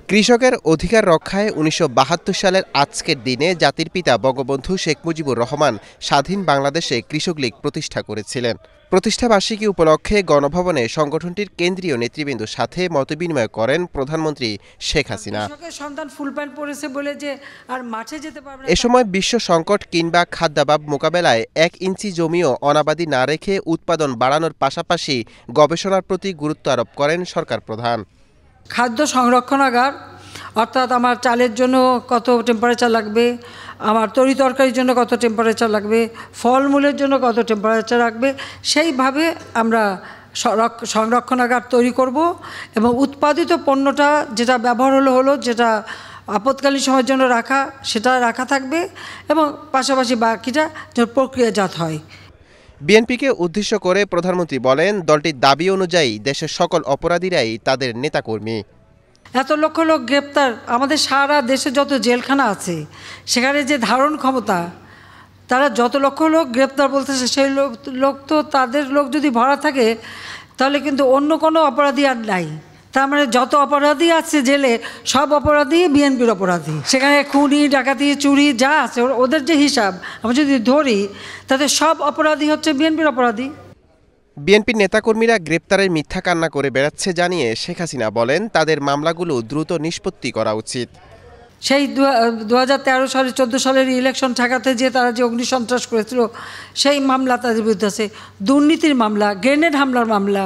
কৃষকের অধিকার রক্ষায় ১৯৭২ সালের আজকের দিনে জাতির পিতা বঙ্গবন্ধু শেখ মুজিবুর রহমান স্বাধীন বাংলাদেশে কৃষক লীগ প্রতিষ্ঠা করেছিলেন। প্রতিষ্ঠাবার্ষিকী উপলক্ষে গণভবনে সংগঠনটির কেন্দ্রীয় নেতৃবৃন্দর সাথে মতবিনিময় করেন প্রধানমন্ত্রী শেখ হাসিনা। এ সময় বিশ্ব সংকট কিংবা খাদ্যাভাব মোকাবেলায় ১ ইঞ্চি জমিও অনাবাদি না রেখে উৎপাদন বাড়ানোর পাশাপাশি গবেষণার প্রতি গুরুত্ব আরোপ করেন সরকার প্রধান। খাদ্য সংরক্ষণাগার অর্থাৎ আমার চালের জন্য কত টেম্পারেচার লাগবে, আমার তরি তরকারির জন্য কত টেম্পারেচার লাগবে, ফলমূলের জন্য কত টেম্পারেচার লাগবে, সেইভাবে আমরা সংরক্ষণাগার তৈরি করব এবং উৎপাদিত পণ্যটা যেটা ব্যবহার হলো যেটা আপৎকালীন সময়ের জন্য সেটা রাখা থাকবে এবং পাশাপাশি বাকিটা যেন প্রক্রিয়াজাত হয়। বিএনপিকে উদ্দেশ্য করে প্রধানমন্ত্রী বলেন, দলটির দাবি অনুযায়ী দেশের সকল অপরাধীরাই তাদের নেতাকর্মী। এত লক্ষ লোক গ্রেপ্তার, আমাদের সারা দেশে যত জেলখানা আছে সেখানে যে ধারণ ক্ষমতা, তারা যত লক্ষ লোক গ্রেপ্তার বলতেছে সেই লোক তো তাদের লোক যদি ভরা থাকে তাহলে কিন্তু অন্য কোনো অপরাধী আর নাই। তার মানে যত অপরাধী আছে জেলে সব অপরাধী বিএনপির অপরাধী। সেখানে খুনি ডাকাতি চুরি যা আছে ওদের যে হিসাব আমরা যদি ধরি তাতে সব অপরাধী হচ্ছে বিএনপির অপরাধী। বিএনপির নেতাকর্মীরা গ্রেপ্তারের মিথ্যা কান্না করে বেড়াচ্ছে জানিয়ে শেখ হাসিনা বলেন, তাদের মামলাগুলো দ্রুত নিষ্পত্তি করা উচিত। সেই 2013 সালে 14 সালের ইলেকশন ঠেকাতে যে তারা যে অগ্নিসন্ত্রাস করেছিল সেই মামলা তাদের বিরুদ্ধে আছে, দুর্নীতির মামলা, গ্রেনেড হামলার মামলা,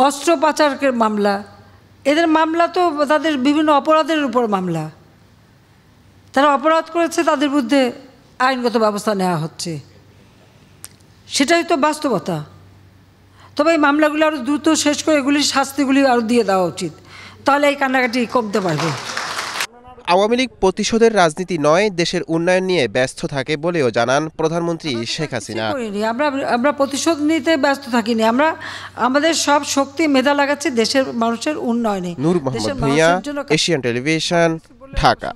অস্ত্র পাচারের মামলা, এদের মামলা তো তাদের বিভিন্ন অপরাধের উপর মামলা। তারা অপরাধ করেছে, তাদের বিরুদ্ধে আইনগত ব্যবস্থা নেওয়া হচ্ছে, সেটাই তো বাস্তবতা। তবে এই মামলাগুলো আরও দ্রুত শেষ করে এগুলির শাস্তিগুলি আরও দিয়ে দেওয়া উচিত, তাহলে এই কান্নাকাটি কমতে পারবে। আওয়ামী লীগ প্রতিশোধের রাজনীতি নয়, দেশের উন্নয়ন নিয়ে ব্যস্ত থাকে বলেও জানান প্রধানমন্ত্রী শেখ হাসিনা। আমরা প্রতিশোধ নিতে ব্যস্ত থাকিনি, আমরা আমাদের সব শক্তি মেধা লাগাচ্ছি দেশের মানুষের উন্নয়নে। নূর মোহাম্মদ ভূঁইয়া, এশিয়ান টেলিভিশন, ঢাকা।